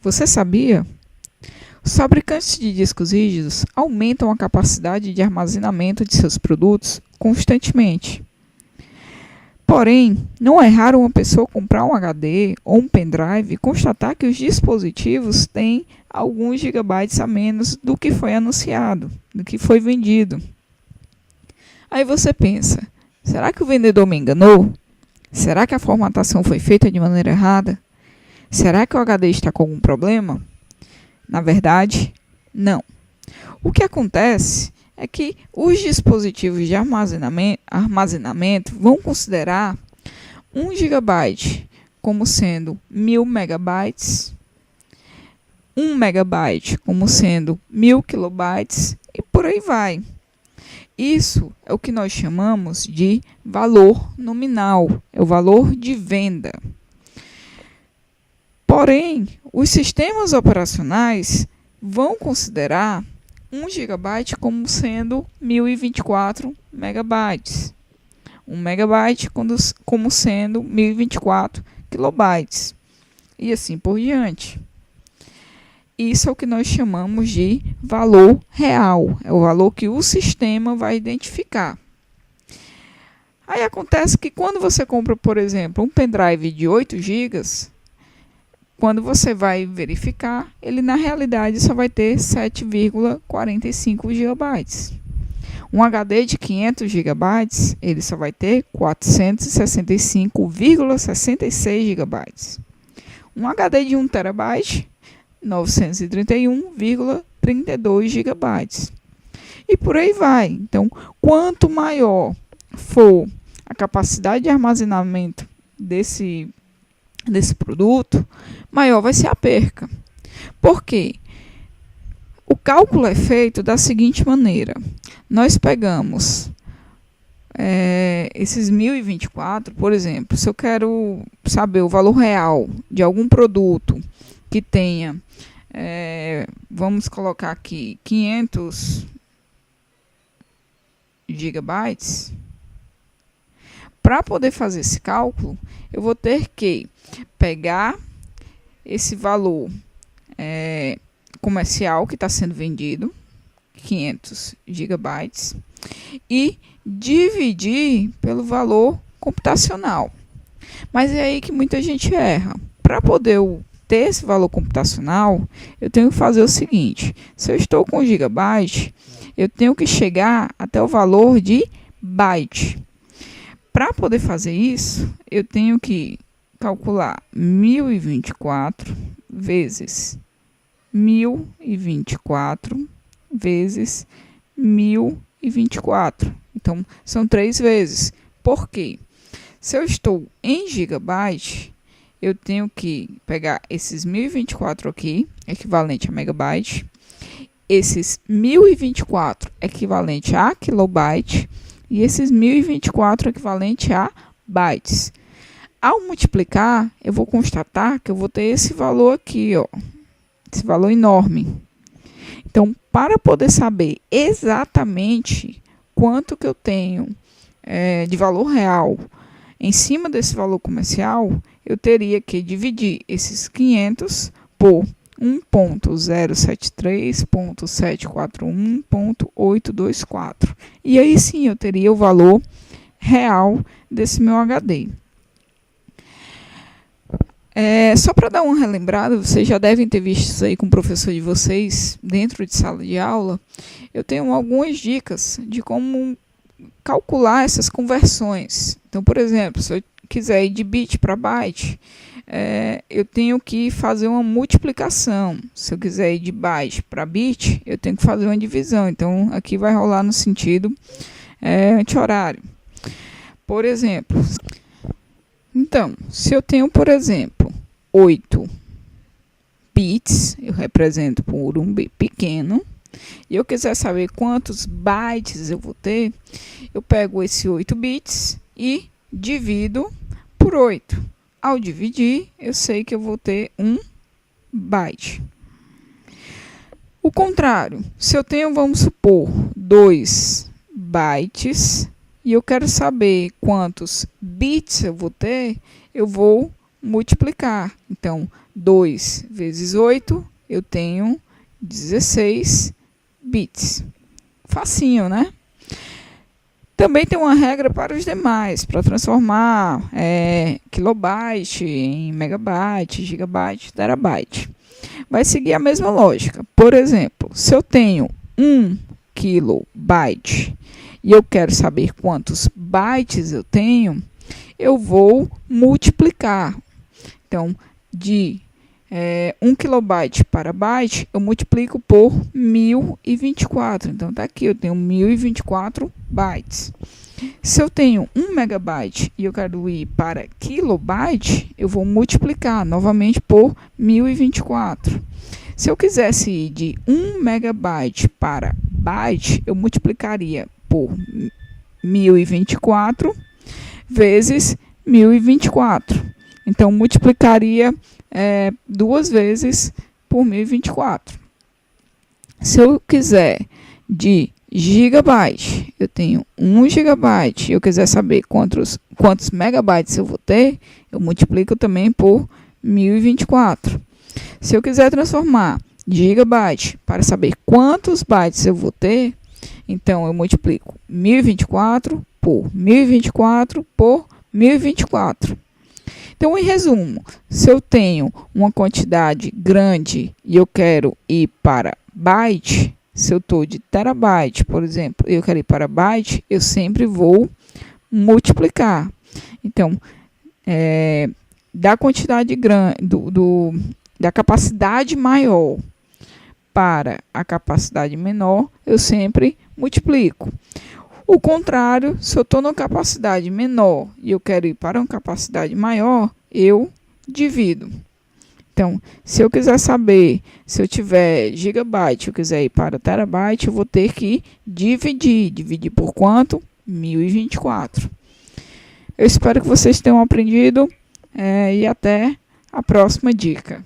Você sabia? Os fabricantes de discos rígidos aumentam a capacidade de armazenamento de seus produtos constantemente. Porém, não é raro uma pessoa comprar um HD ou um pendrive e constatar que os dispositivos têm alguns gigabytes a menos do que foi anunciado, do que foi vendido. Aí você pensa, será que o vendedor me enganou? Será que a formatação foi feita de maneira errada? Será que o HD está com algum problema? Na verdade, não. O que acontece é que os dispositivos de armazenamento vão considerar 1 GB como sendo 1000 megabytes, 1 megabyte como sendo 1000 kilobytes e por aí vai. Isso é o que nós chamamos de valor nominal, é o valor de venda. Porém, os sistemas operacionais vão considerar 1 GB como sendo 1024 megabytes. 1 megabyte como sendo 1024 kilobytes. E assim por diante. Isso é o que nós chamamos de valor real. É o valor que o sistema vai identificar. Aí acontece que quando você compra, por exemplo, um pendrive de 8 GB, quando você vai verificar, ele na realidade só vai ter 7,45 GB. Um HD de 500 GB, ele só vai ter 465,66 GB. Um HD de 1 TB, 931,32 GB. E por aí vai. Então, quanto maior for a capacidade de armazenamento desse produto, maior vai ser a perca. Por quê? O cálculo é feito da seguinte maneira. Nós pegamos esses 1024, por exemplo, se eu quero saber o valor real de algum produto que tenha, vamos colocar aqui, 500 gigabytes, para poder fazer esse cálculo, eu vou ter que pegar esse valor comercial que está sendo vendido, 500 gigabytes, e dividir pelo valor computacional. Mas é aí que muita gente erra. Para poder ter esse valor computacional, eu tenho que fazer o seguinte: se eu estou com gigabyte, eu tenho que chegar até o valor de byte. Para poder fazer isso, eu tenho que calcular 1024 vezes 1024 vezes 1024. Então, são 3 vezes. Por quê? Se eu estou em gigabyte, eu tenho que pegar esses 1024 aqui, equivalente a megabyte, esses 1024 equivalente a kilobyte, e esses 1024 equivalente a bytes. Ao multiplicar, eu vou constatar que eu vou ter esse valor aqui, ó, esse valor enorme. Então, para poder saber exatamente quanto que eu tenho de valor real em cima desse valor comercial, eu teria que dividir esses 500 por 1.073.741.824. E aí sim eu teria o valor real desse meu HD. Só para dar uma relembrada, vocês já devem ter visto isso aí com o professor de vocês dentro de sala de aula. Eu tenho algumas dicas de como calcular essas conversões. Então, por exemplo, se eu quiser ir de bit para byte, eu tenho que fazer uma multiplicação. Se eu quiser ir de byte para bit, eu tenho que fazer uma divisão. Então, aqui vai rolar no sentido anti-horário. Por exemplo, então, se eu tenho, por exemplo, 8 bits, eu represento por um bit pequeno, e eu quiser saber quantos bytes eu vou ter, eu pego esses 8 bits e divido por 8. Ao dividir, eu sei que eu vou ter 1 byte. O contrário, se eu tenho, vamos supor, 2 bytes, e eu quero saber quantos bits eu vou ter, eu vou multiplicar. Então, 2 vezes 8, eu tenho 16 bits. Facinho, né? Também tem uma regra para os demais, para transformar kilobyte em megabyte, gigabyte, terabyte. Vai seguir a mesma lógica. Por exemplo, se eu tenho 1 kilobyte e eu quero saber quantos bytes eu tenho, eu vou multiplicar. Então, de 1 kilobyte para byte, eu multiplico por 1024. Então, está aqui, eu tenho 1024 bytes. Se eu tenho 1 megabyte e eu quero ir para kilobyte, eu vou multiplicar novamente por 1024. Se eu quisesse ir de 1 megabyte para byte, eu multiplicaria por 1024 vezes 1024. Então, multiplicaria 2 vezes por 1024. Se eu quiser de gigabyte, eu tenho 1 gigabyte, eu quiser saber quantos megabytes eu vou ter, eu multiplico também por 1024. Se eu quiser transformar gigabyte para saber quantos bytes eu vou ter, então eu multiplico 1024 por 1024 por 1024. Então, em resumo, se eu tenho uma quantidade grande e eu quero ir para byte, se eu estou de terabyte, por exemplo, e eu quero ir para byte, eu sempre vou multiplicar. Então, da quantidade grande, da capacidade maior para a capacidade menor, eu sempre multiplico. O contrário, se eu estou numa capacidade menor e eu quero ir para uma capacidade maior, eu divido. Então, se eu quiser saber, se eu tiver gigabyte, eu quiser ir para terabyte, eu vou ter que dividir. Dividir por quanto? 1024. Eu espero que vocês tenham aprendido e até a próxima dica.